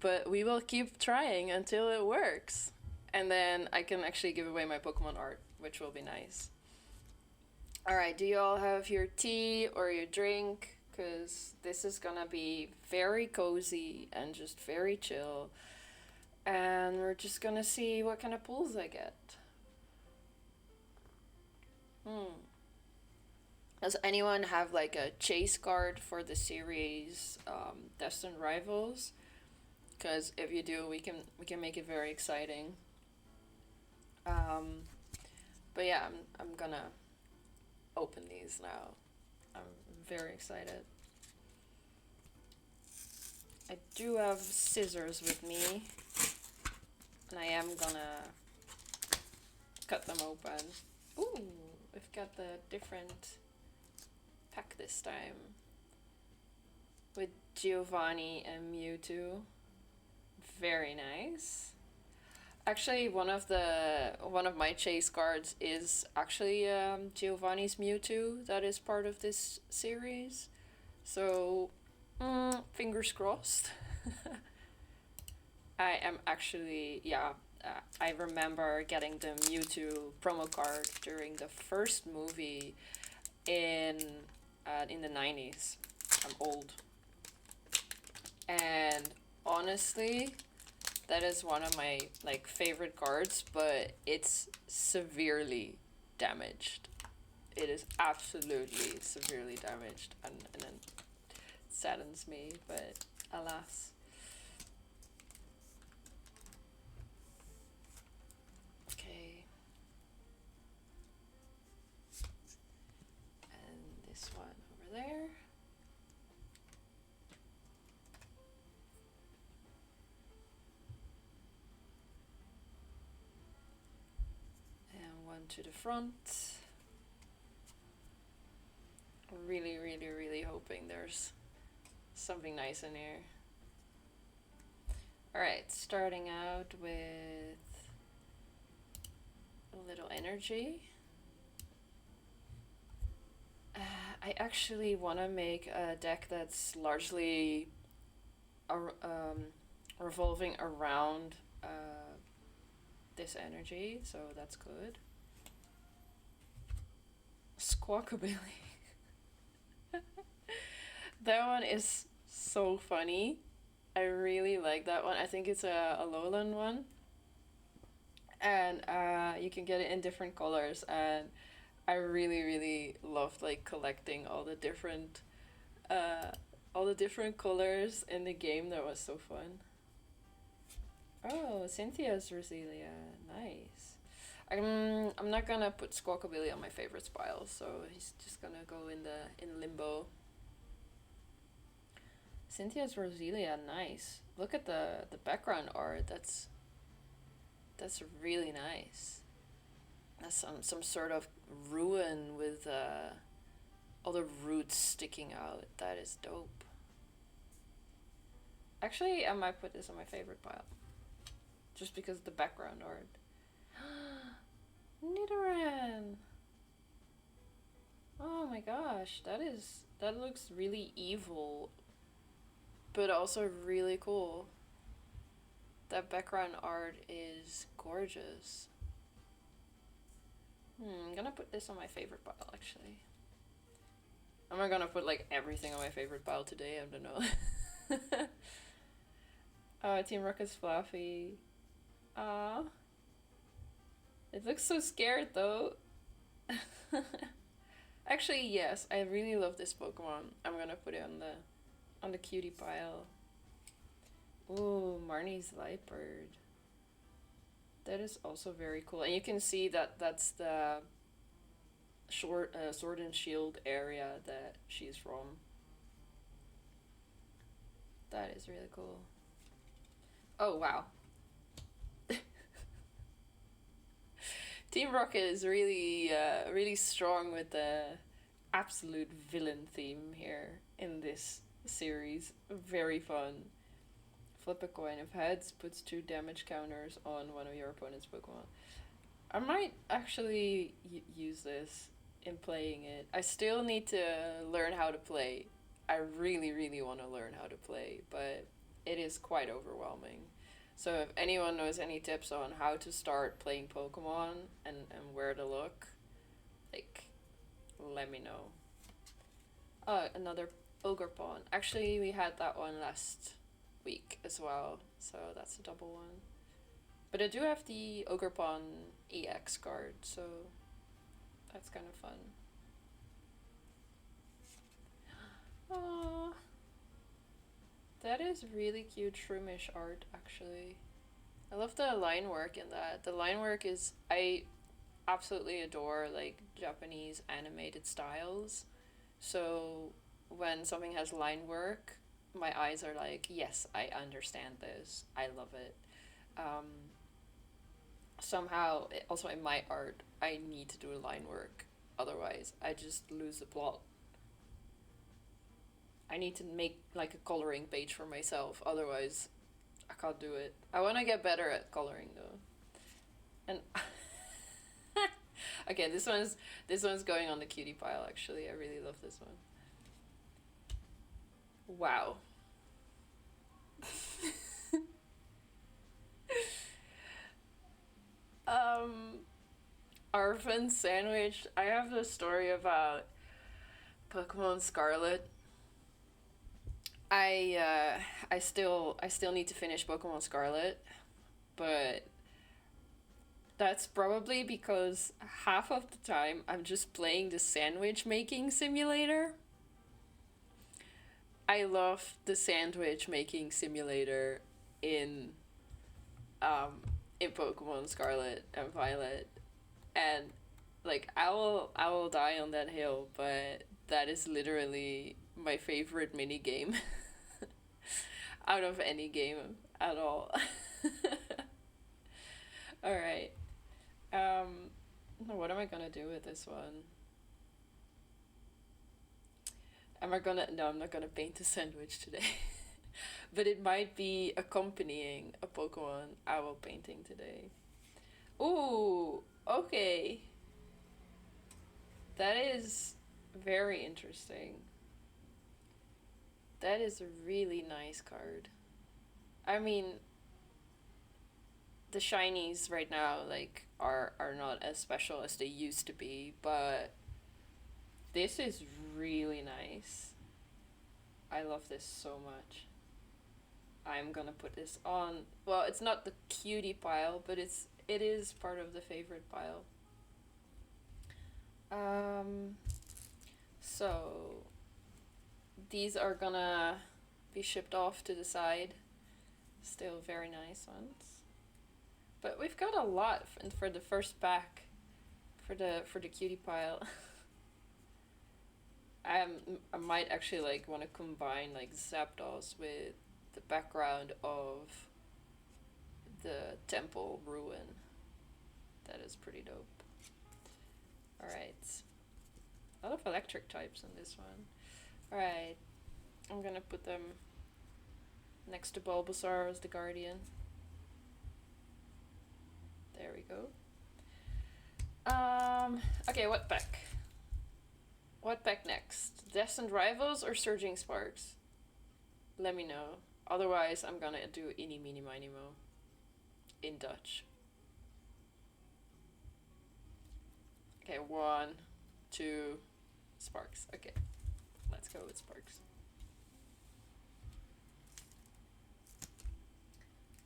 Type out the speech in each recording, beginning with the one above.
but we will keep trying until it works. And then I can actually give away my Pokemon art, which will be nice. Alright, do you all have your tea or your drink? Because this is gonna be very cozy and just very chill. And we're just gonna see what kind of pulls I get. Does anyone have like a chase card for the series Destined Rivals? Because if you do, we can make it very exciting. But yeah, I'm gonna open these now. I'm very excited. I do have scissors with me, and I am gonna cut them open. Ooh, we've got the different pack this time with Giovanni and Mewtwo. Very nice. Actually, one of my chase cards is actually Giovanni's Mewtwo that is part of this series. So, fingers crossed. I am actually, I remember getting the Mewtwo promo card during the first movie in the 90s. I'm old. And honestly, that is one of my like favorite cards, but it's severely damaged. It is absolutely severely damaged, and it saddens me, but alas. Okay. And this one over there. One to the front. Really, really, really hoping there's something nice in here. Alright, starting out with a little energy. I actually want to make a deck that's largely revolving around this energy, so that's good. Squawkabilly. That one is so funny. I really like that one. I think it's a Alolan one. And you can get it in different colors, and I really, really loved like collecting all the different colors in the game. That was so fun. Oh, Cynthia's Roselia. Nice. I'm not gonna put Squawkabilly on my favorites pile, so he's just gonna go in limbo. Cynthia's Roselia, nice. Look at the background art. That's really nice. That's some sort of ruin with all the roots sticking out. That is dope. Actually, I might put this on my favorite pile. Just because of the background art. Nidoran! Oh my gosh, that looks really evil, but also really cool. That background art is gorgeous. I'm gonna put this on my favorite pile, actually. I'm not gonna put like everything on my favorite pile today, I don't know. Team Rocket's Fluffy. Aww. It looks so scared though. Actually, yes, I really love this Pokemon. I'm gonna put it on the cutie pile. Ooh, Marnie's Lightbird. That is also very cool. And you can see that that's the Sword and Shield area that she's from. That is really cool. Oh, wow. Team Rocket is really, really strong with the absolute villain theme here in this series. Very fun. Flip a coin. If heads, puts 2 damage counters on one of your opponent's Pokemon. I might actually use this in playing it. I still need to learn how to play. I really, really want to learn how to play, but it is quite overwhelming. So if anyone knows any tips on how to start playing Pokemon and where to look, like, let me know. Another Ogre Pawn. Actually, we had that one last week as well, so that's a double one. But I do have the Ogre Pawn EX card, so that's kind of fun. Aww. That is really cute shroomish art, actually. I love the line work in that. The line work is, I absolutely adore like Japanese animated styles. So when something has line work, my eyes are like, yes, I understand this. I love it. Um, Somehow, also in my art, I need to do line work. Otherwise, I just lose the plot. I need to make like a coloring page for myself. Otherwise, I can't do it. I want to get better at coloring though. And okay, this one's going on the cutie pile. Actually, I really love this one. Wow. um, Arvin sandwich. I have a story about Pokemon Scarlet. I still need to finish Pokemon Scarlet, but that's probably because half of the time I'm just playing the sandwich making simulator. I love the sandwich making simulator in um in Pokemon Scarlet and Violet, and like I will die on that hill, but that is literally my favorite mini game out of any game at all. All right. What am I gonna do with this one? Am I gonna? No, I'm not gonna paint a sandwich today. But it might be accompanying a Pokemon owl painting today. Ooh, okay. That is very interesting. That is a really nice card. I mean, the shinies right now like are not as special as they used to be, but this is really nice. I love this so much. I'm gonna put this on. Well, it's not the cutie pile, but it is part of the favorite pile. Um, so these are gonna be shipped off to the side. Still very nice ones. But we've got a lot for the first pack, for the cutie pile. I might actually like want to combine like Zapdos with the background of the temple ruin. That is pretty dope. All right, a lot of electric types in this one. All right, I'm gonna put them next to Bulbasaur as the guardian. There we go. Okay, what pack? What pack next? Destined Rivals or Surging Sparks? Let me know. Otherwise, I'm gonna do Eeny, Meeny, Miny, Mo in Dutch. Okay, 1, 2, Sparks. Okay, let's go with Sparks.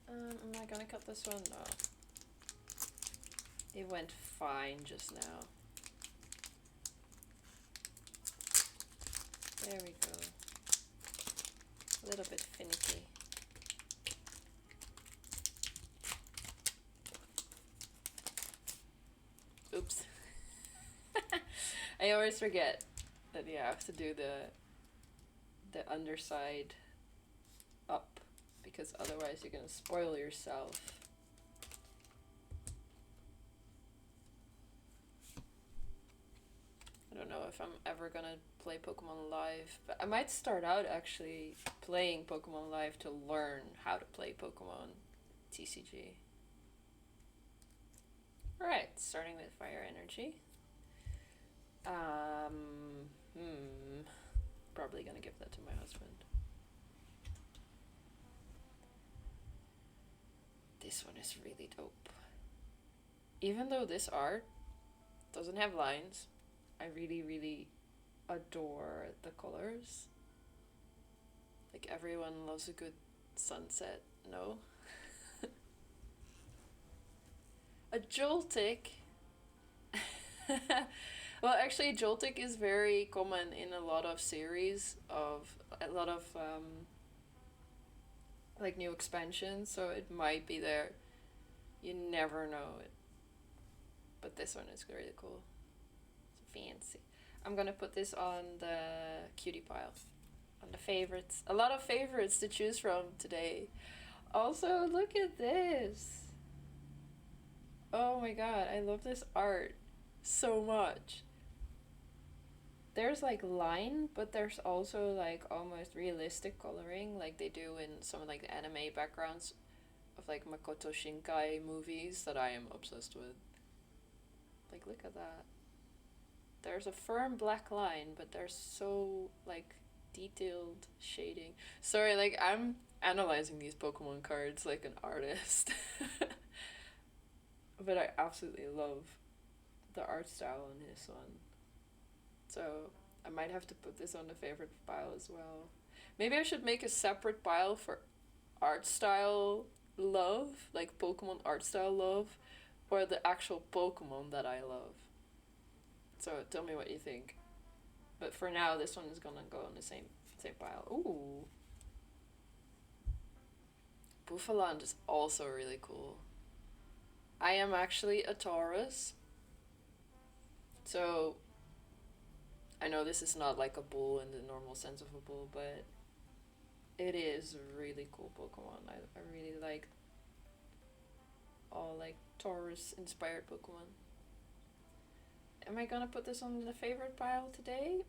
Am I gonna cut this one? No. It went fine just now. There we go. A little bit finicky. Oops. I always forget that you have to do the underside up, because otherwise you're gonna spoil yourself. I don't know if I'm ever gonna play Pokemon Live, but I might start out actually playing Pokemon Live to learn how to play Pokemon TCG. Alright, starting with Fire Energy. Probably gonna give that to my husband. This one is really dope. Even though this art doesn't have lines, I really, really adore the colors. Like everyone loves a good sunset, no? A Joltik. Well, actually, Joltik is very common in a lot of series of a lot of like new expansions, so it might be there. You never know it. But this one is really cool. It's fancy. I'm gonna put this on the cutie pile. On the favorites. A lot of favorites to choose from today. Also, look at this. Oh my god, I love this art so much. There's like line, but there's also like almost realistic coloring like they do in some like the anime backgrounds of like Makoto Shinkai movies that I am obsessed with. Like look at that. There's a firm black line, but there's so like detailed shading. Sorry, like I'm analyzing these Pokemon cards like an artist. But I absolutely love the art style in this one. So I might have to put this on the favorite pile as well. Maybe I should make a separate pile for art style love, like Pokemon art style love, or the actual Pokemon that I love. So tell me what you think. But for now, this one is gonna go on the same pile. Ooh. Buffaland is also really cool. I am actually a Taurus. So I know this is not like a bull in the normal sense of a bull, but it is a really cool Pokemon. I really like all like Taurus inspired Pokemon. Am I gonna put this on the favorite pile today?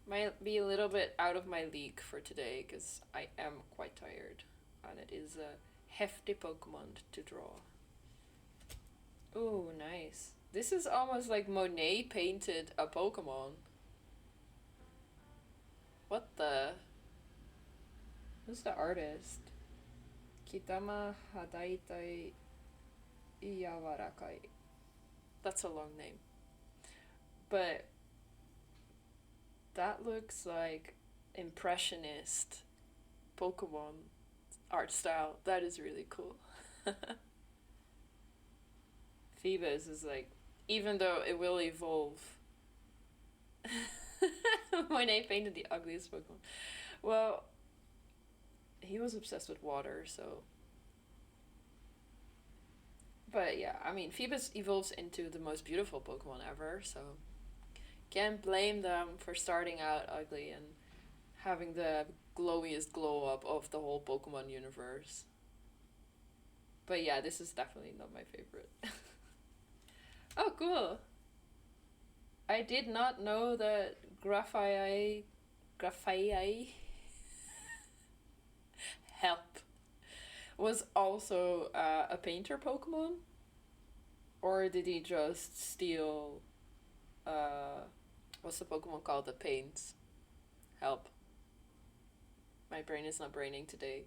Might be a little bit out of my league for today because I am quite tired and it is a hefty Pokemon to draw. Ooh, nice. This is almost like Monet painted a Pokemon. What the? Who's the artist? Kitama Hadaitai Yawarakai. That's a long name. But that looks like impressionist Pokemon art style. That is really cool. Phoebus is like, even though it will evolve. Monet painted the ugliest Pokemon. Well, he was obsessed with water, so. But yeah, I mean, Phoebus evolves into the most beautiful Pokemon ever, so. Can't blame them for starting out ugly and having the glowiest glow up of the whole Pokemon universe. But yeah, this is definitely not my favorite. Oh, cool. I did not know that Graphii help was also a painter Pokemon, or did he just steal what's the Pokemon called that paints? Help. My brain is not braining today.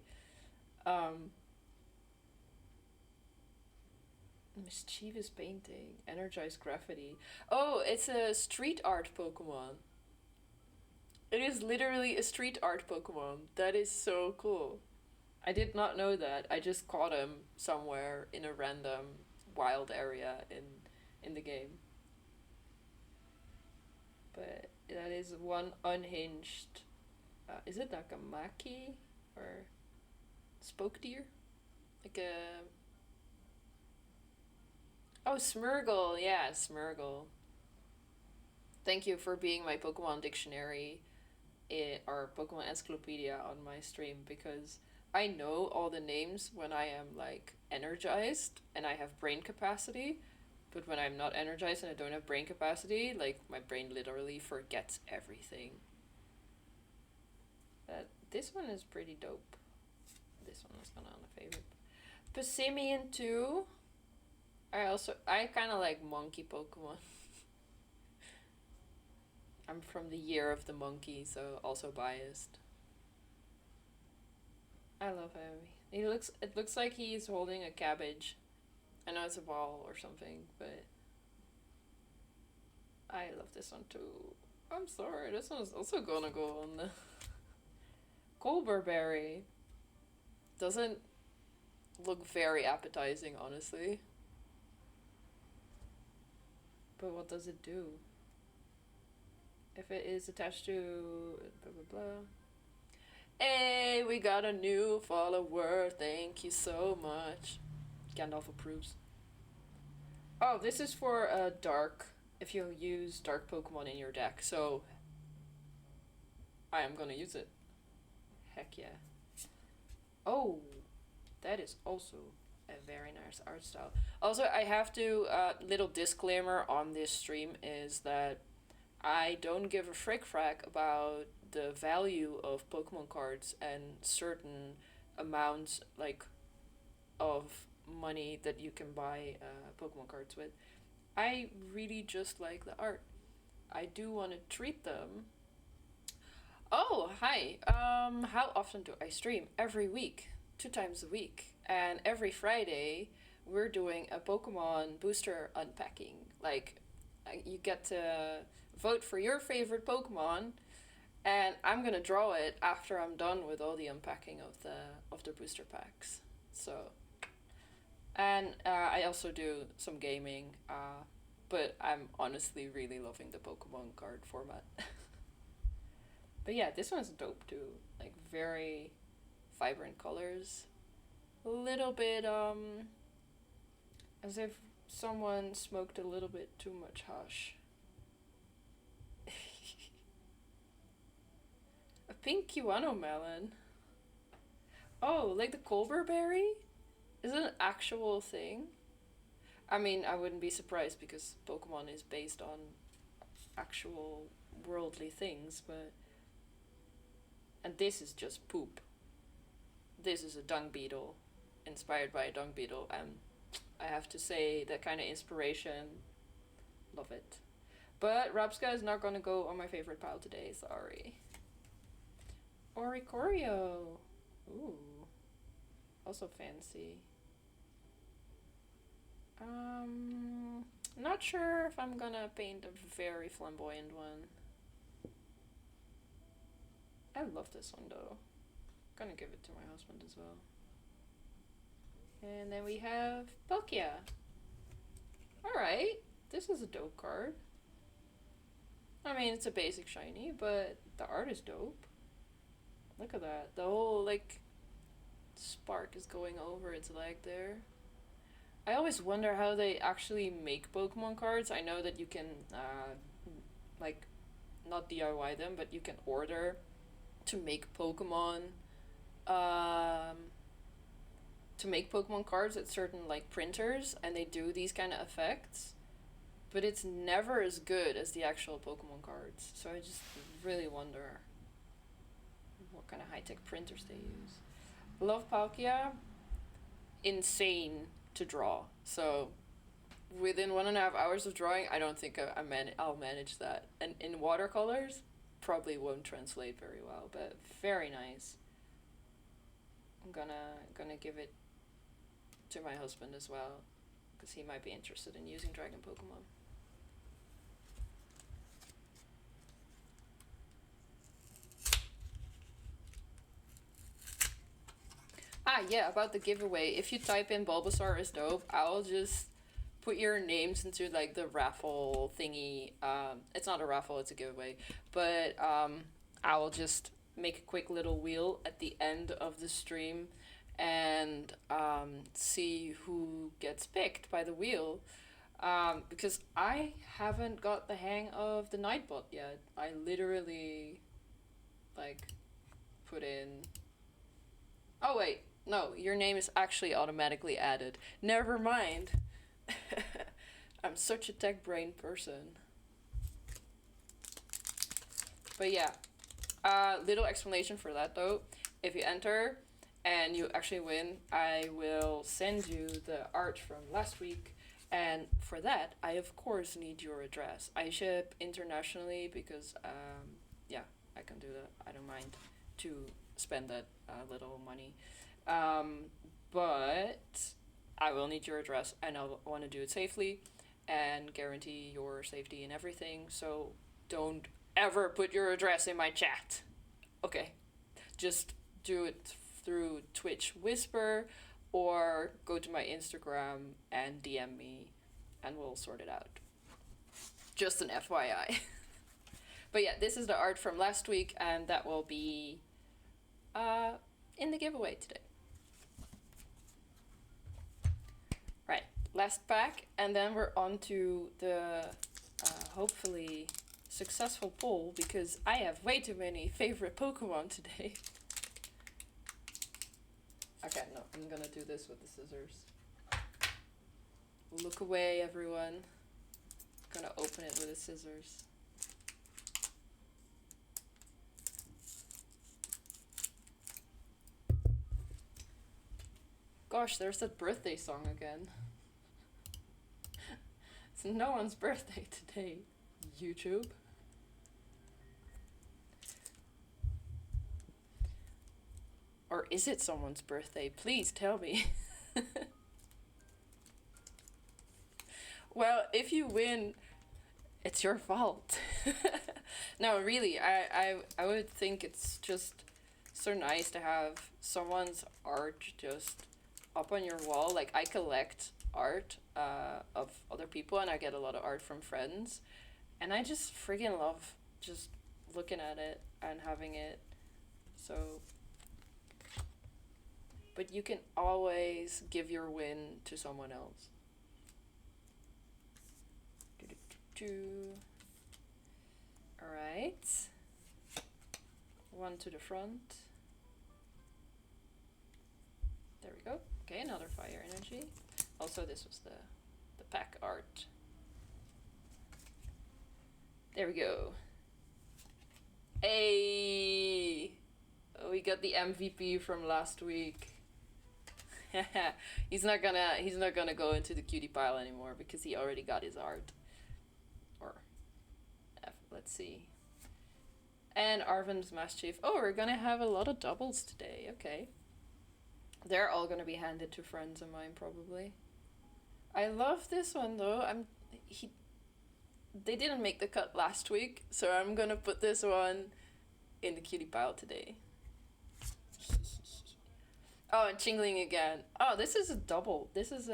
Mischievous painting, energized graffiti. Oh, it's a street art Pokemon. It is literally a street art Pokemon. That is so cool. I did not know that. I just caught him somewhere in a random wild area in the game. But that is one unhinged. Is it like a Maki or spoke deer? Like a. Oh, Smurgle. Yeah, Smurgle. Thank you for being my Pokemon dictionary or Pokemon encyclopedia on my stream because I know all the names when I am like energized and I have brain capacity. But when I'm not energized and I don't have brain capacity, like my brain literally forgets everything. This one is pretty dope. This one is gonna on a favorite. Passimian 2. I kind of like monkey Pokemon. I'm from the year of the monkey, so also biased. I love him. He looks. It looks like he's holding a cabbage. I know it's a ball or something, but I love this one too. I'm sorry, this one's also gonna go on the Colberberry. Doesn't look very appetizing, honestly. But what does it do? If it is attached to blah blah blah. Hey, we got a new follower. Thank you so much. Gandalf approves. Oh, this is for dark. If you use dark Pokemon in your deck, so I am gonna use it. Heck yeah. Oh, that is also a very nice art style. Also, I have to, little disclaimer on this stream is that I don't give a frick frack about the value of Pokemon cards and certain amounts, like, of money that you can buy Pokemon cards with. I really just like the art. I do want to treat them. Oh, hi. How often do I stream? Every week, 2 times a week, and every Friday we're doing a Pokemon booster unpacking. Like, you get to vote for your favorite Pokemon, and I'm gonna draw it after I'm done with all the unpacking of the booster packs. So, and I also do some gaming. But I'm honestly really loving the Pokemon card format. But yeah, this one's dope too. Like very vibrant colors. A little bit as if someone smoked a little bit too much hash. A pink Kiwano melon. Oh, like the Colberberry? Is it an actual thing? I mean, I wouldn't be surprised because Pokemon is based on actual worldly things, but. And this is just poop. This is a dung beetle, inspired by a dung beetle, and I have to say, that kind of inspiration, love it. But Rapska is not gonna go on my favorite pile today, sorry. Oricorio. Ooh. Also fancy. Not sure if I'm gonna paint a very flamboyant one. I love this one though. Gonna give it to my husband as well. And then we have Palkia. Alright, this is a dope card. I mean, it's a basic shiny, but the art is dope. Look at that. The whole, like, spark is going over its leg there. I always wonder how they actually make Pokemon cards. I know that you can, like, not DIY them, but you can order to make Pokemon, cards at certain, like, printers, and they do these kind of effects. But it's never as good as the actual Pokemon cards. So I just really wonder what kind of high-tech printers they use. Love Palkia. Insane to draw. So within 1.5 hours of drawing, I don't think I'll manage that. And in watercolors, probably won't translate very well, but very nice. I'm gonna give it to my husband as well, because he might be interested in using Dragon Pokemon. Ah, yeah, about the giveaway. If you type in Bulbasaur is dope, I'll just put your names into, like, the raffle thingy. It's not a raffle, it's a giveaway. But I will just make a quick little wheel at the end of the stream and see who gets picked by the wheel. Because I haven't got the hang of the Nightbot yet. I literally, like, put in... Oh, wait. No, your name is actually automatically added. Never mind. I'm such a tech brain person. But yeah, little explanation for that though. If you enter and you actually win, I will send you the art from last week. And for that, I of course need your address. I ship internationally because, yeah, I can do that. I don't mind to spend that little money. Um, but I will need your address, and I want to do it safely and guarantee your safety and everything. So don't ever put your address in my chat. Okay. Just do it through Twitch Whisper or go to my Instagram and DM me and we'll sort it out. Just an FYI. But yeah, this is the art from last week and that will be in the giveaway today. Right, last pack, and then we're on to the hopefully successful poll because I have way too many favorite Pokemon today. Okay, no, I'm gonna do this with the scissors. Look away, everyone. I'm gonna open it with the scissors. Gosh, there's that birthday song again. It's no one's birthday today, YouTube. Or is it someone's birthday? Please tell me. Well, if you win, it's your fault. No, really, I would think it's just so nice to have someone's art just up on your wall. Like, I collect art of other people, and I get a lot of art from friends. And I just friggin' love just looking at it and having it. So... But you can always give your win to someone else. Alright. One to the front. There we go. Okay, another fire energy. Also, this was the pack art. There we go. Hey! Oh, we got the MVP from last week. he's not gonna go into the cutie pile anymore because he already got his art. Or let's see. And Arvin's Mischief. Oh, we're gonna have a lot of doubles today. Okay. They're all gonna be handed to friends of mine probably. I love this one though. They didn't make the cut last week, so I'm gonna put this one in the cutie pile today. Oh, and Chingling again. Oh, this is a double. This is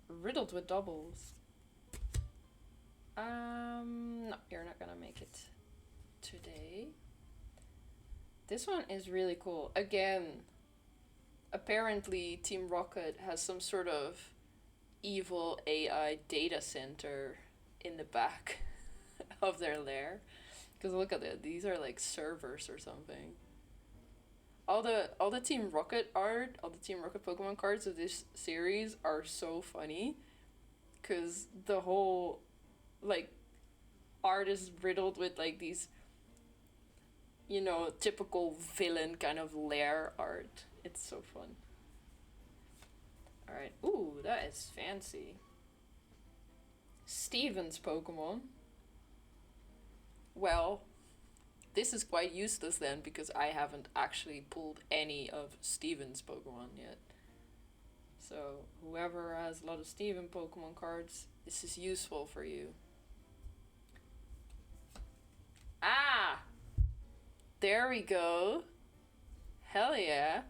riddled with doubles. No, you're not gonna make it today. This one is really cool. Again, apparently Team Rocket has some sort of evil AI data center in the back of their lair. Because look at it, these are like servers or something. All the Team Rocket art, all the Team Rocket Pokemon cards of this series are so funny. Because the whole, like, art is riddled with, like, these, you know, typical villain kind of lair art. It's so fun. Alright. Ooh, that is fancy. Steven's Pokemon. Well... This is quite useless then, because I haven't actually pulled any of Steven's Pokemon yet. So, whoever has a lot of Steven Pokemon cards, this is useful for you. Ah! There we go. Hell yeah.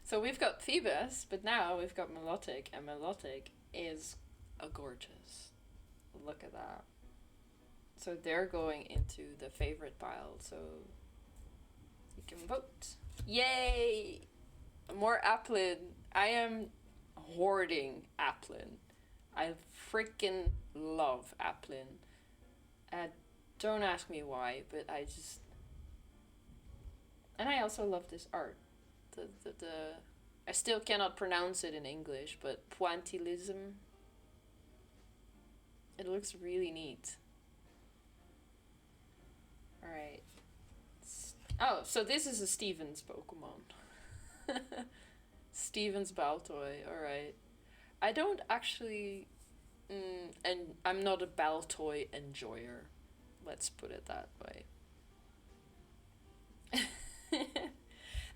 So we've got Phoebus, but now we've got Milotic, and Milotic is a gorgeous. Look at that. So they're going into the favorite pile, so you can vote. Yay! More Applin. I am hoarding Applin. I freaking love Applin. Don't ask me why, but I just... And I also love this art. I still cannot pronounce it in English, but pointillism. It looks really neat. Alright. Oh, so this is a Steven's Pokemon. Steven's Baltoy, alright. I don't actually... and I'm not a Baltoy enjoyer. Let's put it that way.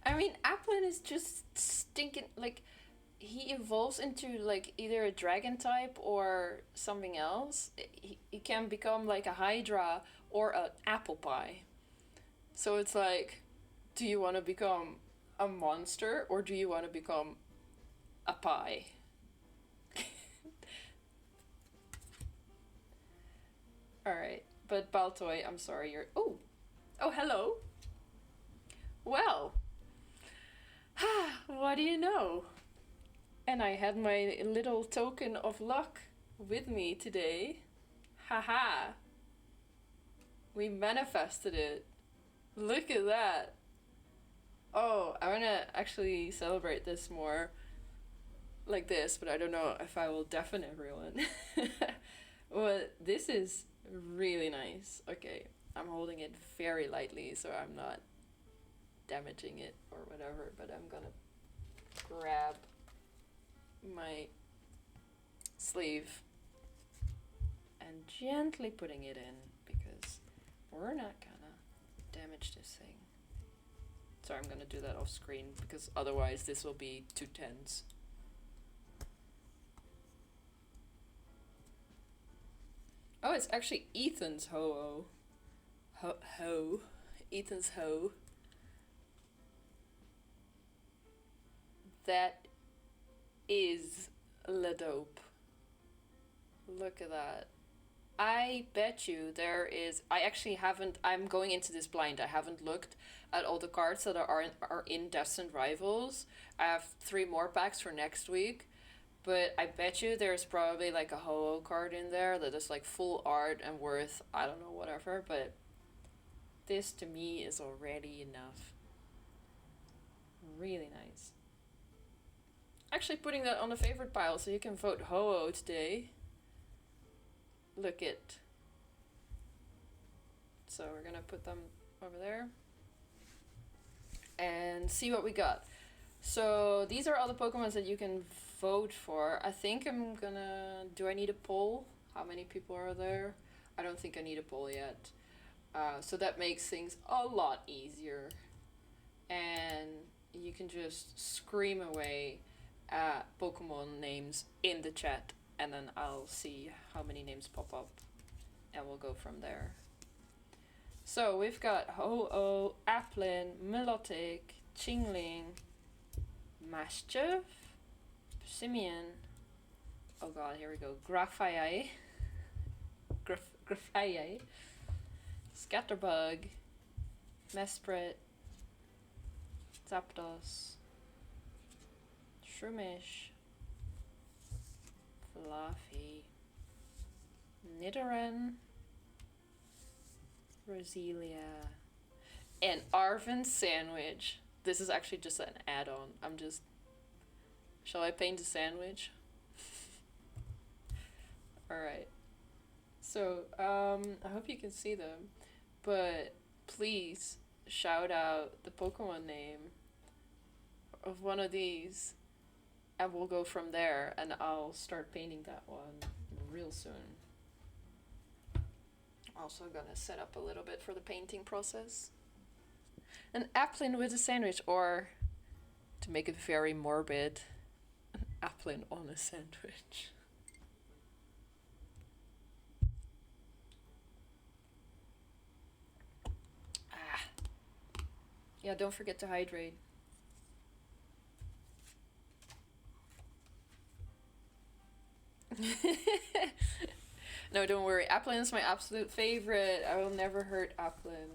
I mean, Applin is just stinking. Like, he evolves into like either a dragon type or something else. He can become like a Hydra or an apple pie. So it's like, do you want to become a monster or do you want to become a pie? Alright, but Baltoy, I'm sorry, you're. Oh! Oh, hello! Well, what do you know? And I had my little token of luck with me today. Haha! We manifested it. Look at that! Oh, I wanna actually celebrate this more like this, but I don't know if I will deafen everyone. Well, this is really nice. Okay, I'm holding it very lightly so I'm not damaging it or whatever, but I'm gonna grab my sleeve and gently putting it in because we're not gonna damage this thing. Sorry, I'm gonna do that off screen because otherwise this will be too tense. Oh, it's actually Ethan's ho-oh. Ho. Ethan's ho. That is la dope. Look at that. I bet you there is. I actually haven't. I'm going into this blind. I haven't looked at all the cards that are in Destined Rivals. I have 3 more packs for next week. But I bet you there's probably like a Ho-Oh card in there that is like full art and worth, I don't know, whatever. But this to me is already enough. Really nice. Actually putting that on the favorite pile so you can vote Ho-Oh today. Look it. So we're gonna put them over there. And see what we got. So these are all the Pokemon that you can vote for. I think I'm gonna... Do I need a poll? How many people are there? I don't think I need a poll yet. So that makes things a lot easier. And you can just scream away Pokemon names in the chat. And then I'll see how many names pop up. And we'll go from there. So we've got Ho-Oh, Applin, Milotic, Chingling, Maschiff, Simeon, oh god, here we go, Grafaiai, Grafaiai, Scatterbug, Mesprit, Zapdos, Shroomish, Fluffy, Nidoran, Roselia, and Arvin Sandwich. This is actually just an add-on. I'm just... Shall I paint a sandwich? Alright. So, I hope you can see them. But please shout out the Pokemon name of one of these. And we'll go from there. And I'll start painting that one real soon. Also gonna set up a little bit for the painting process. An Applin with a sandwich, or to make it very morbid, an Applin on a sandwich. Yeah, don't forget to hydrate. No, don't worry. Applin is my absolute favorite. I will never hurt Applin.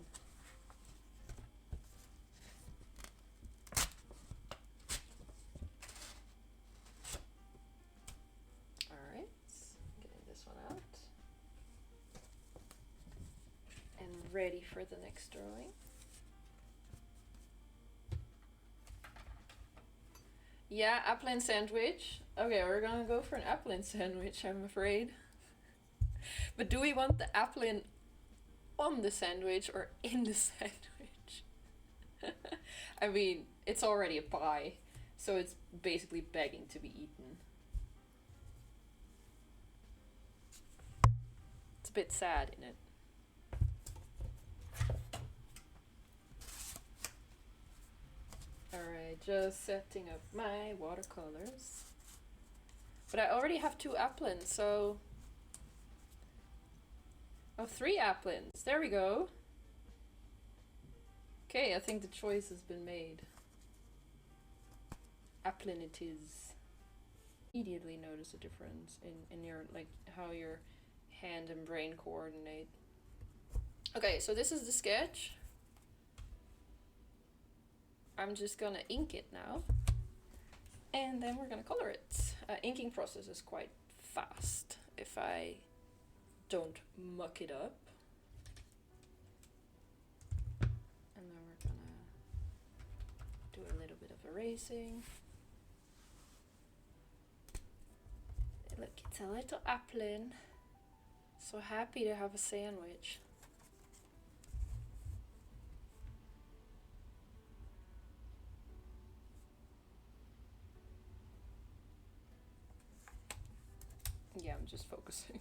Alright, getting this one out. And ready for the next drawing. Yeah, Applin sandwich. Okay, we're gonna go for an Applin sandwich, I'm afraid. But do we want the Applin on the sandwich or in the sandwich? I mean, it's already a pie, so it's basically begging to be eaten. It's a bit sad, isn't it? Alright, just setting up my watercolors. But I already have 2 applins, so... Oh, 3 applins. There we go. Okay, I think the choice has been made. Applin it is. Immediately notice a difference in your, like, how your hand and brain coordinate. Okay, so this is the sketch. I'm just gonna ink it now. And then we're gonna color it. Inking process is quite fast if I don't muck it up. And then we're gonna do a little bit of erasing. Look, it's a little applin. So happy to have a sandwich. Yeah, I'm just focusing.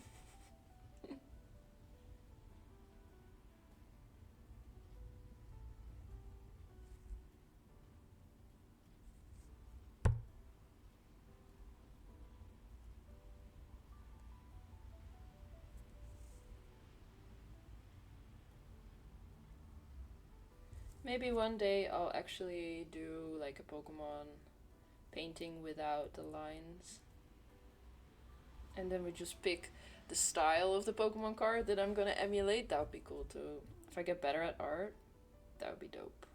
Maybe one day I'll actually do like a Pokemon painting without the lines. And then we just pick the style of the Pokemon card that I'm gonna emulate. That would be cool too. If I get better at art, that would be dope.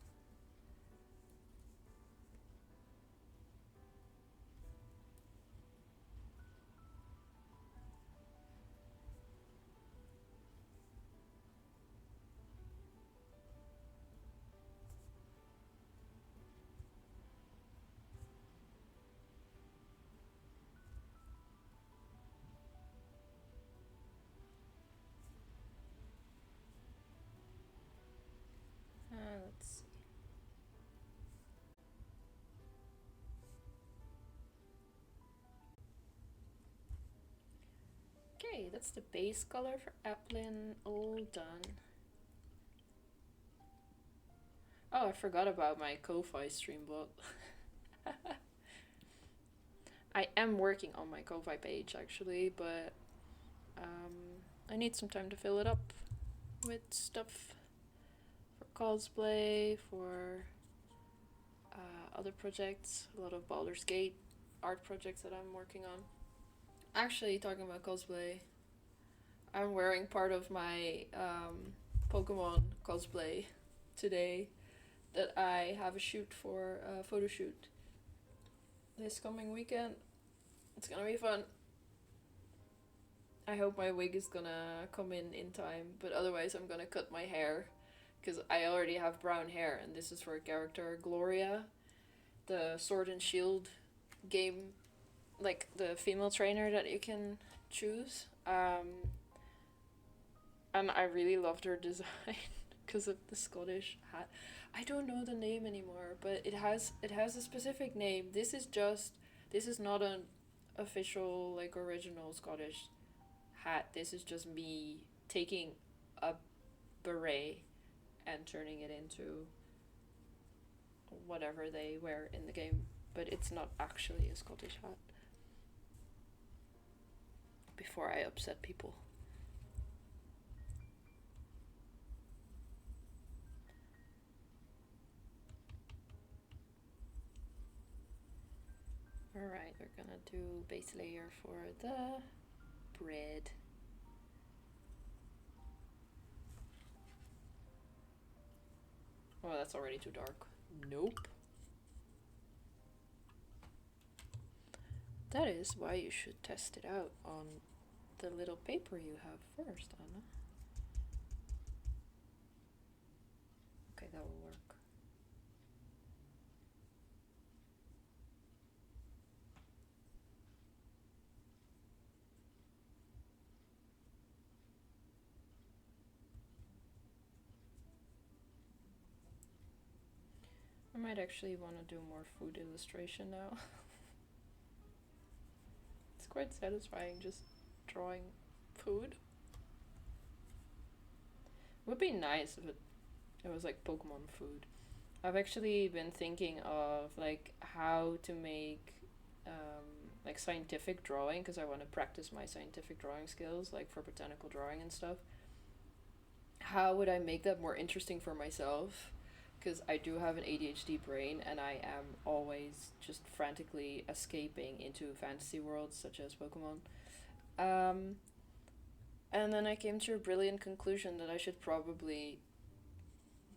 Let's see. Okay, that's the base color for Applin, all done. Oh, I forgot about my Ko-Fi stream bot. I am working on my Ko-Fi page actually, but I need some time to fill it up with stuff for cosplay, for other projects, a lot of Baldur's Gate art projects that I'm working on. Actually, talking about cosplay, I'm wearing part of my Pokemon cosplay today that I have a shoot for, a photo shoot this coming weekend. It's gonna be fun. I hope my wig is gonna come in time, but otherwise I'm gonna cut my hair because I already have brown hair, and this is for a character, Gloria, the Sword and Shield game, like the female trainer that you can choose. And I really loved her design because of the Scottish hat. I don't know the name anymore, but it has a specific name. This is not an official like original Scottish hat. This is just me taking a beret and turning it into whatever they wear in the game, but it's not actually a Scottish hat. Before I upset people. Alright, we're gonna do base layer for the bread. Oh, that's already too dark. Nope. That is why you should test it out on the little paper you have first, Anna. Okay, that will work. I might actually want to do more food illustration now. It's quite satisfying just drawing food. Would be nice if it was like Pokemon food. I've actually been thinking of like how to make like scientific drawing because I want to practice my scientific drawing skills, like for botanical drawing and stuff. How would I make that more interesting for myself? Because I do have an ADHD brain and I am always just frantically escaping into fantasy worlds such as Pokemon. Um, and then I came to a brilliant conclusion that I should probably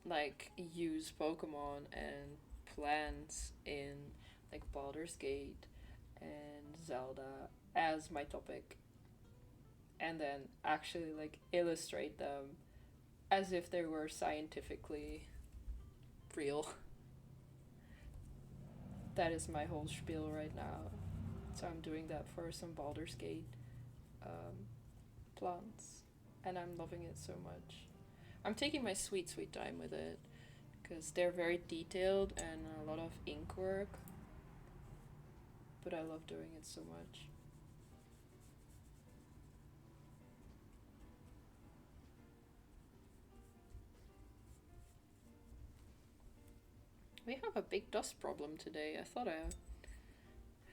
like use Pokemon and plants in like Baldur's Gate and Zelda as my topic and then actually like illustrate them as if they were scientifically real. That is my whole spiel right now. So I'm doing that for some Baldur's Gate um, plants, and I'm loving it so much. I'm taking my sweet, sweet time with it because they're very detailed and a lot of ink work, but I love doing it so much. We have a big dust problem today. I thought I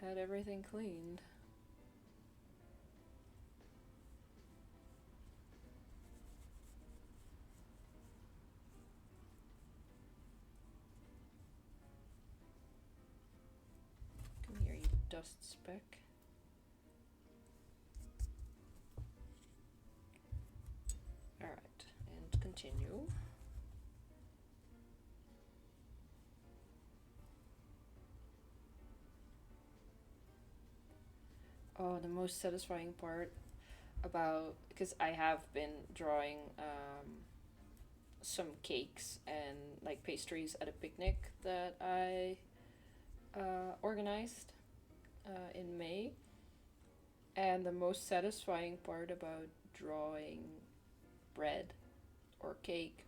had everything cleaned. Come here, you dust speck. Alright, and continue. Oh, the most satisfying part about because I have been drawing some cakes and like pastries at a picnic that I organized in May, and the most satisfying part about drawing bread or cake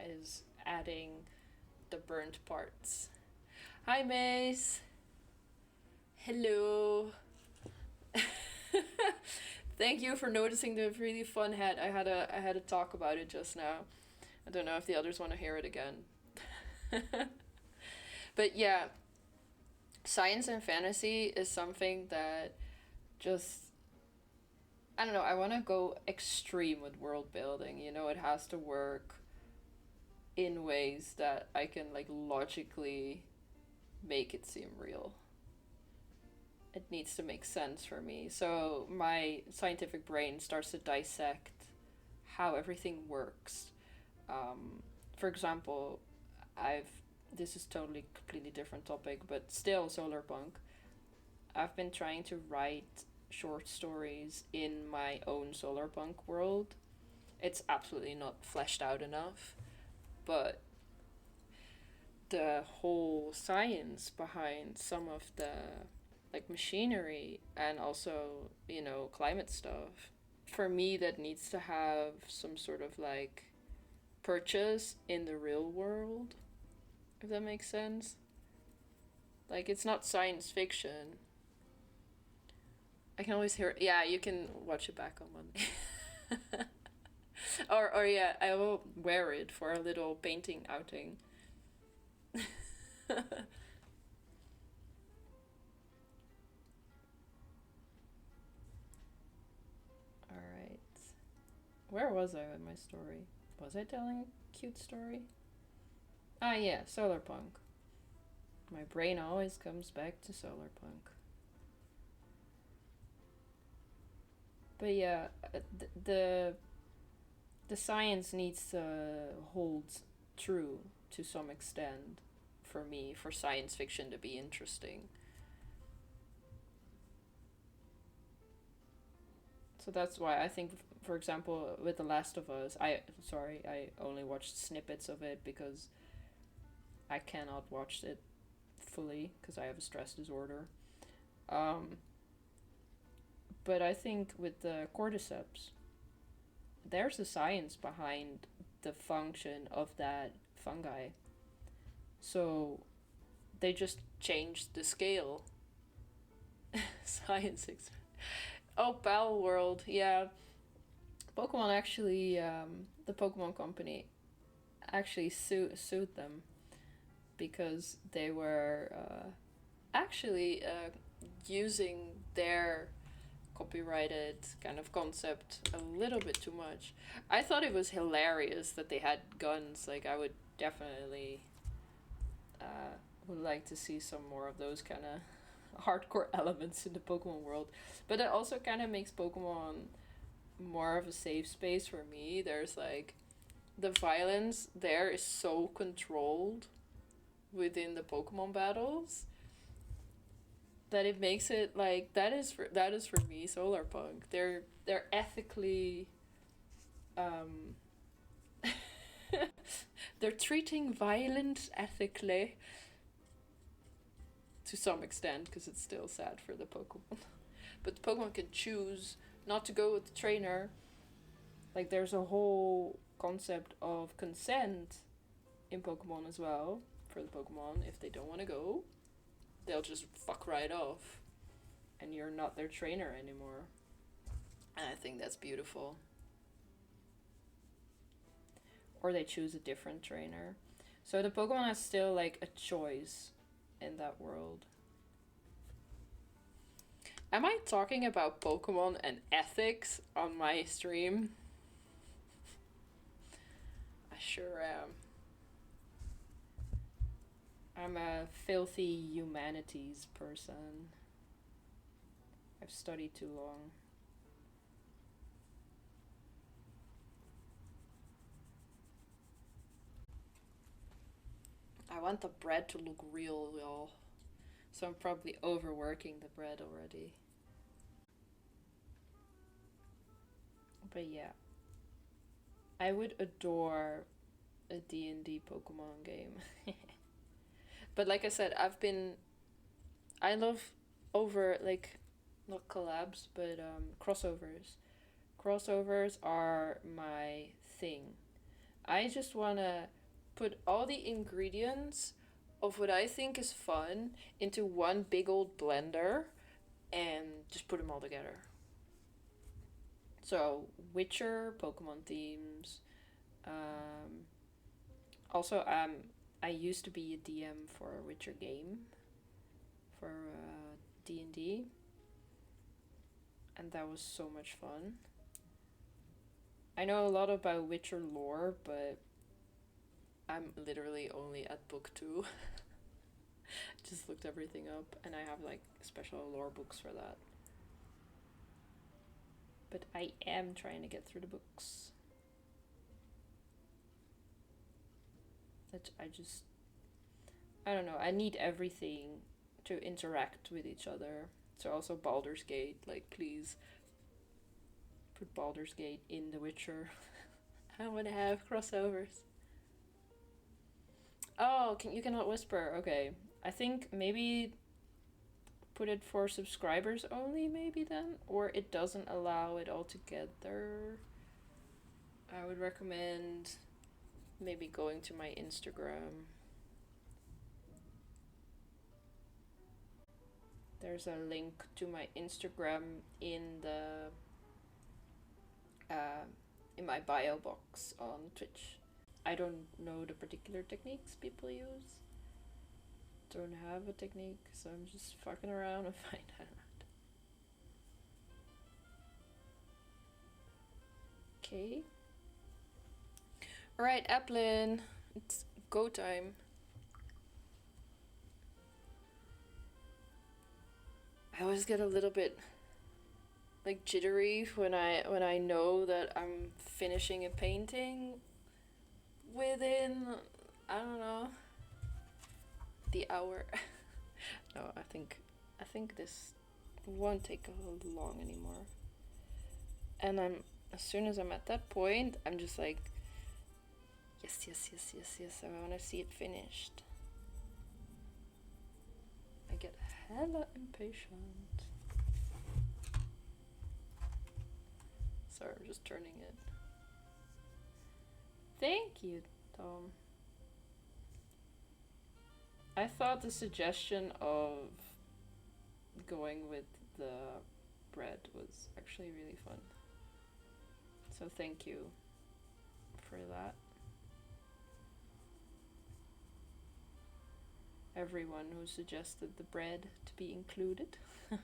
is adding the burnt parts. Hi, Mace. Hello. Thank you for noticing the really fun hat. I had a talk about it just now. I don't know if the others want to hear it again. But yeah, science and fantasy is something that just I don't know, I want to go extreme with world building. You know, it has to work in ways that I can like logically make it seem real. It needs to make sense for me. So my scientific brain starts to dissect how everything works. For example, I've this is totally completely different topic, but still solar punk. I've been trying to write short stories in my own solar punk world. It's absolutely not fleshed out enough, but the whole science behind some of the like machinery and also, climate stuff. For me, that needs to have some sort of like purchase in the real world, if that makes sense. Like, it's not science fiction. I can always hear. Yeah, you can watch it back on Monday. or yeah, I will wear it for a little painting outing. Alright. Where was I with my story? Was I telling a cute story? Ah, yeah, solar punk. My brain always comes back to solar punk. But yeah, the science needs to hold true to some extent for me for science fiction to be interesting. So that's why I think, for example, with The Last of Us, I only watched snippets of it because I cannot watch it fully because I have a stress disorder. Um, but I think with the cordyceps, there's a science behind the function of that fungi. So they just changed the scale. Science. Oh, Pal World, yeah. Pokemon actually, the Pokemon Company actually sued them because they were actually using their copyrighted kind of concept a little bit too much. I thought it was hilarious that they had guns. Like, I would definitely would like to see some more of those kind of hardcore elements in the Pokemon world. But it also kind of makes Pokemon more of a safe space for me. There's like the violence there is so controlled within the Pokemon battles that it makes it like that is for me Solarpunk. They're ethically they're treating violence ethically to some extent because it's still sad for the Pokemon. But the Pokemon can choose not to go with the trainer. Like there's a whole concept of consent in Pokemon as well for the Pokemon. If they don't want to go, they'll just fuck right off and you're not their trainer anymore. And I think that's beautiful. Or they choose a different trainer. So the Pokemon has still like a choice in that world. Am I talking about Pokemon and ethics on my stream? I sure am. I'm a filthy humanities person. I've studied too long. I want the bread to look real, y'all. So I'm probably overworking the bread already. But yeah. I would adore a D&D Pokemon game. But like I said, I love over, like, not collabs, but crossovers. Crossovers are my thing. I just want to put all the ingredients of what I think is fun into one big old blender and just put them all together. So, Witcher, Pokemon themes. Also, I used to be a DM for a Witcher game for D&D, and that was so much fun. I know a lot about Witcher lore, but I'm literally only at book 2. Just looked everything up, and I have like special lore books for that. But I am trying to get through the books. That I don't know, I need everything to interact with each other. So also Baldur's Gate, like please put Baldur's Gate in The Witcher. I want to have crossovers. Oh, you cannot whisper. Okay. I think maybe put it for subscribers only, maybe then? Or it doesn't allow it altogether. I would recommend maybe going to my Instagram. There's a link to my Instagram in the in my bio box on Twitch. I don't know the particular techniques people use. Don't have a technique, so I'm just fucking around and find out. Okay. Alright, Applin. It's go time. I always get a little bit like jittery when I know that I'm finishing a painting within, I don't know, the hour. No, I think this won't take long anymore. And as soon as I'm at that point, I'm just like, yes, I want to see it finished. I get hella impatient. Sorry, I'm just turning it. Thank you, Tom. I thought the suggestion of going with the bread was actually really fun. So thank you for that. everyone who suggested the bread to be included. There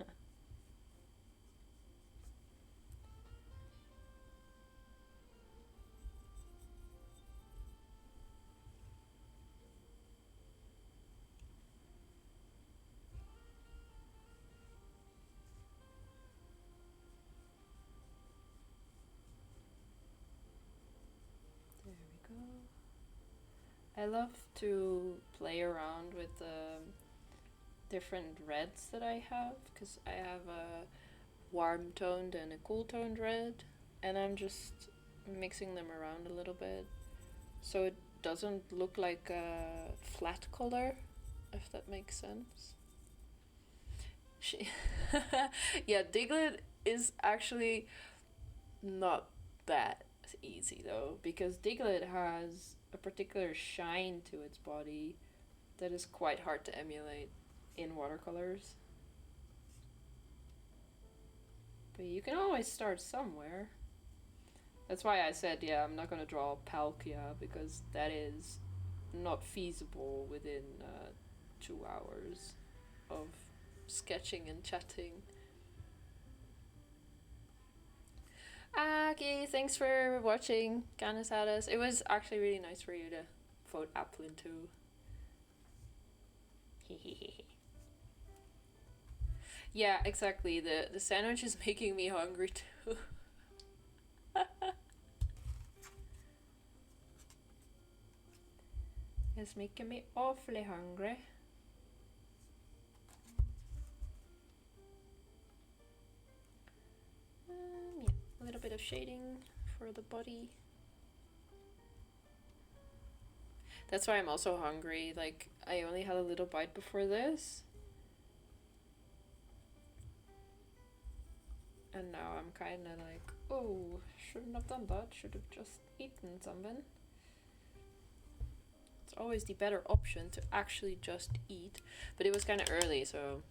we go. I love to play around with the different reds that I have, because I have a warm toned and a cool toned red, and I'm just mixing them around a little bit so it doesn't look like a flat color, if that makes sense. Yeah, Diglett is actually not that easy though, because Diglett has a particular shine to its body that is quite hard to emulate in watercolors. But you can always start somewhere. That's why I said, yeah, I'm not gonna draw Palkia, because that is not feasible within 2 hours of sketching and chatting. Okay, thanks for watching, Canis Hades. It was actually really nice for you to vote Applin too. Yeah, exactly. The sandwich is making me hungry too. It's making me awfully hungry. Yeah, a little bit of shading for the body. That's why I'm also hungry. Like, I only had a little bite before this. And now I'm kind of like, oh, shouldn't have done that. Should have just eaten something. It's always the better option to actually just eat. But it was kind of early, so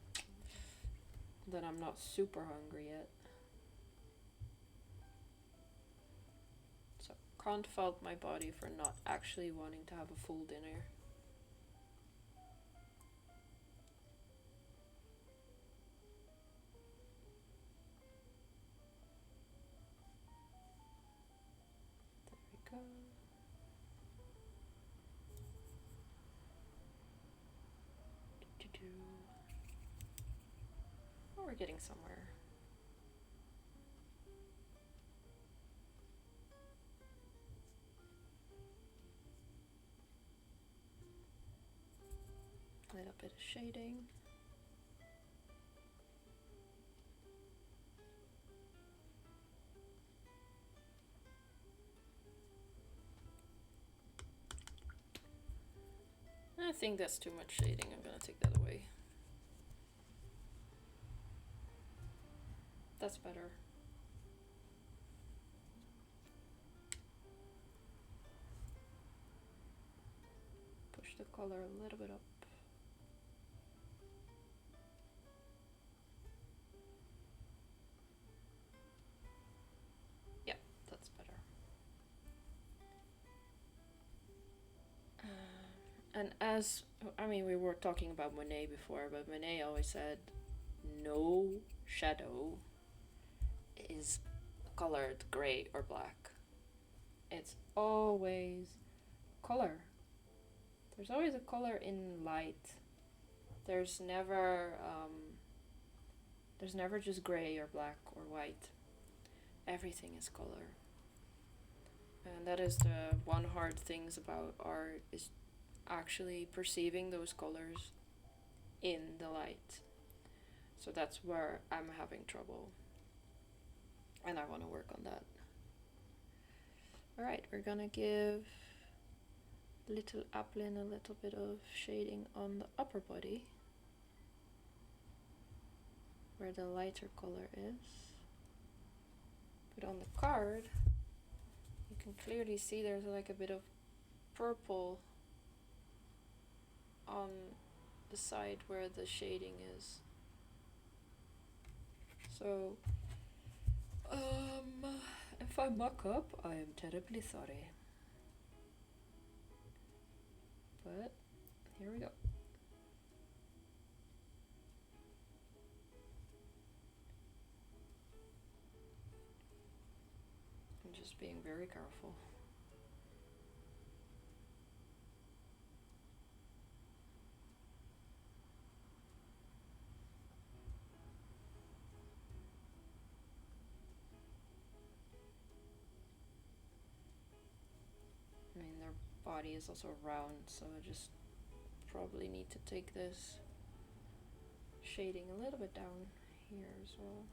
then I'm not super hungry yet. So can't fault my body for not actually wanting to have a full dinner. There we go. Oh, we're getting somewhere. A little bit of shading. I think that's too much shading. I'm gonna take that away. That's better. Push the color a little bit up. Yeah, that's better. And as, I mean, we were talking about Monet before, but Monet always said no shadow is colored gray or black. It's always color. There's always a color in light. There's never just gray or black or white. Everything is color. And that is the one hard things about art, is actually perceiving those colors in the light. So that's where I'm having trouble. And I want to work on that. Alright, we're gonna give little Applin a little bit of shading on the upper body, where the lighter color is. But on the card, you can clearly see there's like a bit of purple on the side where the shading is. So, if I muck up, I am terribly sorry. But here we go. Just being very careful. I mean, their body is also round, so I just probably need to take this shading a little bit down here as well.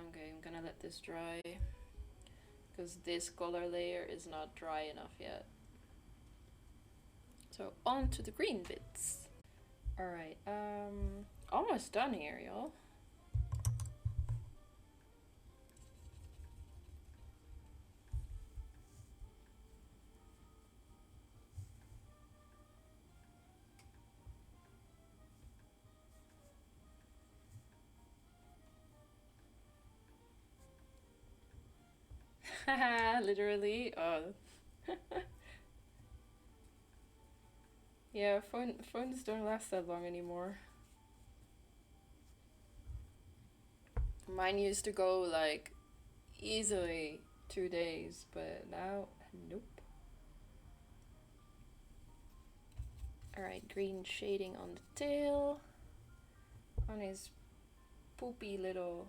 Okay, I'm gonna let this dry because this color layer is not dry enough yet. So on to the green bits. Alright, almost done here, y'all. Haha, literally. Yeah, phones don't last that long anymore. Mine used to go like easily 2 days, but now, nope. Alright, green shading on the tail. On his poopy little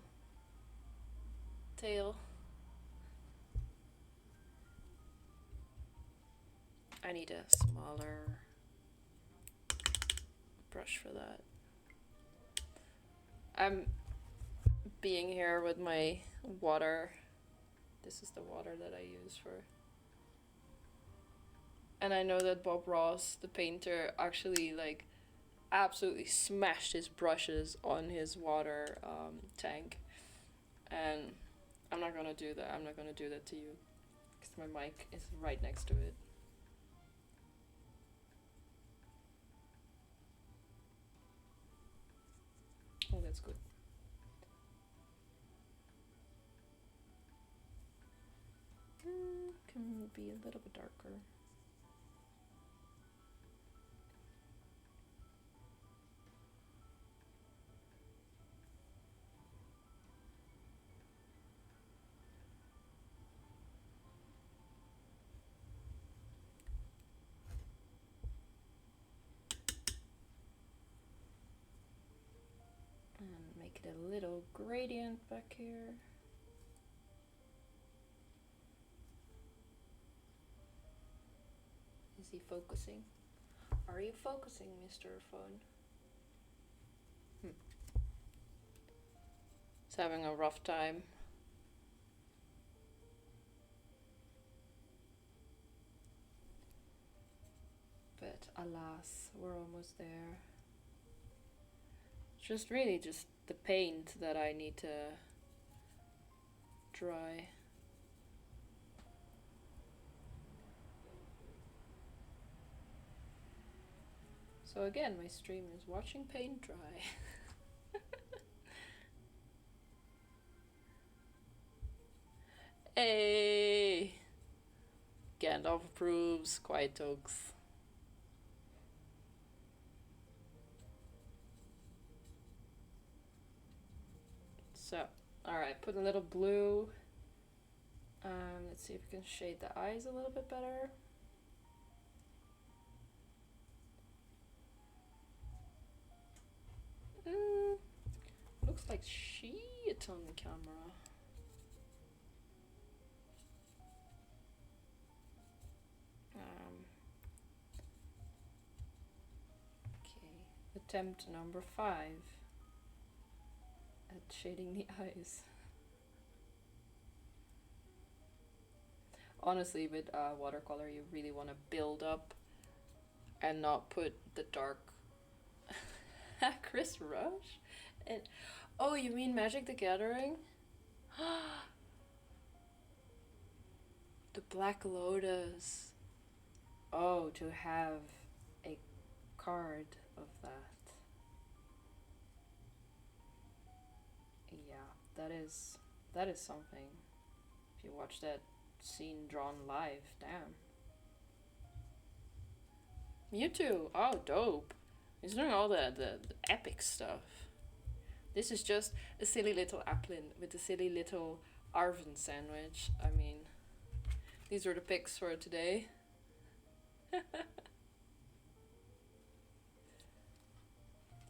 tail. I need a smaller brush for that. I'm being here with my water. This is the water that I use for. And I know that Bob Ross, the painter, actually like absolutely smashed his brushes on his water tank. And I'm not gonna do that. I'm not gonna do that to you. Because my mic is right next to it. Oh, that's good. Can be a little bit darker. And make it a little gradient back here. Is he focusing? Are you focusing, Mr. Phone? He's having a rough time. But alas, we're almost there. Just really just the paint that I need to dry. So again, my stream is watching paint dry. Hey! Gandalf approves, quiet talks. So, alright, put a little blue. Let's see if we can shade the eyes a little bit better. Looks like shit on the camera. Okay, attempt number 5 at shading the eyes. Honestly, with watercolor, you really want to build up and not put the dark. Chris Rush? And oh, you mean Magic the Gathering? The Black Lotus. Oh, to have a card of that. Yeah, that is something. If you watch that scene drawn live, damn. Mewtwo. Oh, dope. He's doing all the epic stuff. This is just a silly little Applin with a silly little Arven sandwich. I mean, these are the picks for today. The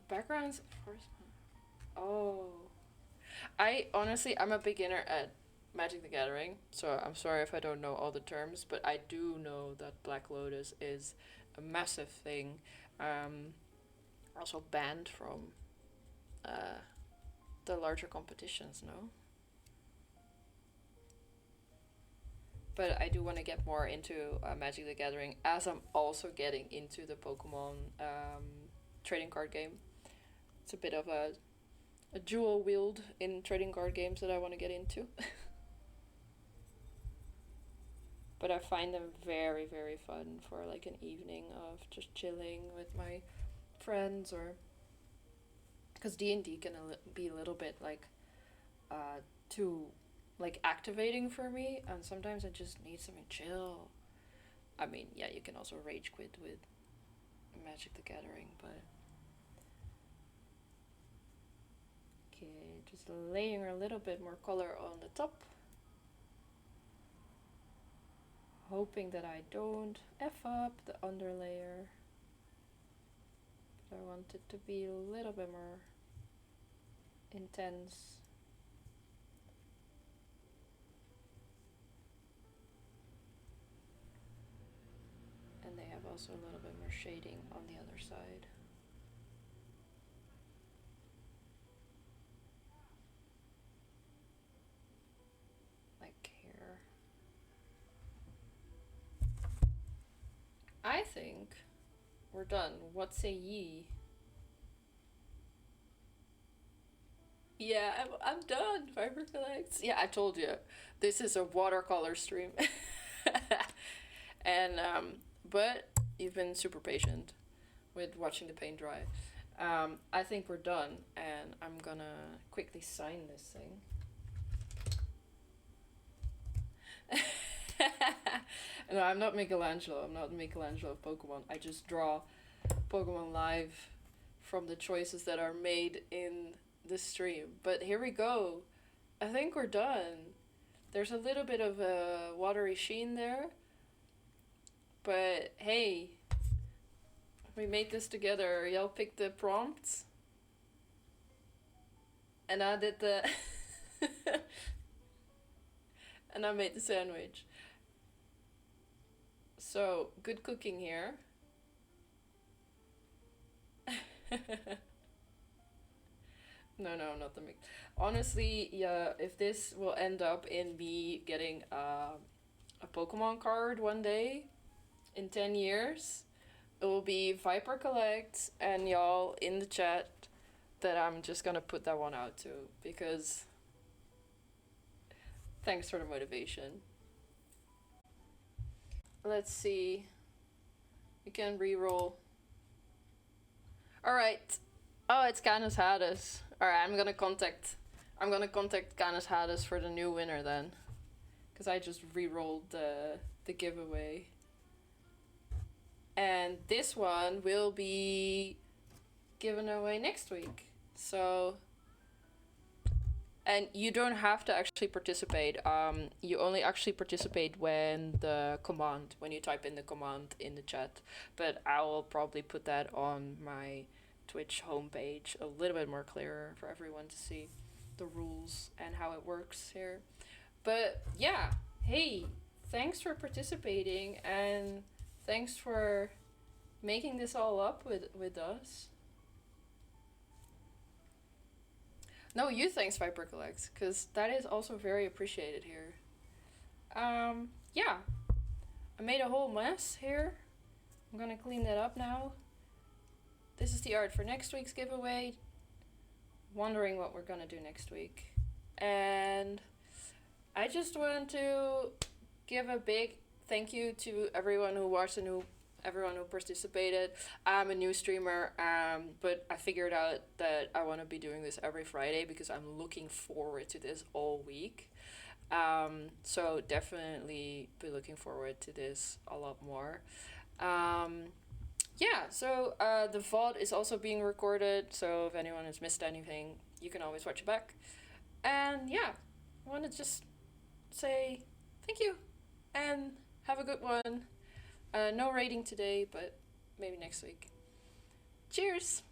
backgrounds, of course. Oh. I'm a beginner at Magic the Gathering, so I'm sorry if I don't know all the terms, but I do know that Black Lotus is a massive thing. Um, Also banned from uh, the larger competitions, no? But I do want to get more into Magic the Gathering as I'm also getting into the Pokemon trading card game. It's a bit of a dual wield in trading card games that I want to get into. But I find them very, very fun for like an evening of just chilling with my friends, or because D&D can be a little bit like too like activating for me, and sometimes I just need something chill. I mean, yeah, you can also rage quit with Magic the Gathering, but okay, just laying a little bit more color on the top, hoping that I don't F up the underlayer. But I want it to be a little bit more intense. And they have also a little bit more shading on the other side. Like here. I think we're done. What say ye? Yeah, I'm done. Fiber collects. Yeah, I told you. This is a watercolor stream. And but you've been super patient with watching the paint dry. I think we're done, and I'm gonna quickly sign this thing. No, I'm not Michelangelo. I'm not Michelangelo of Pokemon. I just draw Pokemon live from the choices that are made in the stream. But here we go. I think we're done. There's a little bit of a watery sheen there. But hey, we made this together. Y'all picked the prompts. And I did the. And I made the sandwich. So, good cooking here. No, not the mix. Honestly, yeah, if this will end up in me getting a Pokemon card one day in 10 years, it will be Viper Collect and y'all in the chat that I'm just gonna put that one out too, because thanks for the motivation. Let's see. We can re-roll. Alright. Oh, it's Canis Hades. Alright, I'm gonna contact Canis Hades for the new winner then. Because I just re-rolled the giveaway. And this one will be given away next week. So, and you don't have to actually participate. You only actually participate when you type in the command in the chat. But I will probably put that on my Twitch homepage a little bit more clearer for everyone to see the rules and how it works here. But yeah, hey, thanks for participating, and thanks for making this all up with us. No, you thanks Viper Collects, because that is also very appreciated here. Yeah. I made a whole mess here. I'm gonna clean that up now. This is the art for next week's giveaway. Wondering what we're gonna do next week. And I just want to give a big thank you to everyone who watched and everyone who participated. I'm a new streamer, but I figured out that I want to be doing this every Friday because I'm looking forward to this all week. So definitely be looking forward to this a lot more. so the VOD is also being recorded, so if anyone has missed anything, you can always watch it back. And yeah, I want to just say thank you and have a good one. No rating today, but maybe next week. Cheers!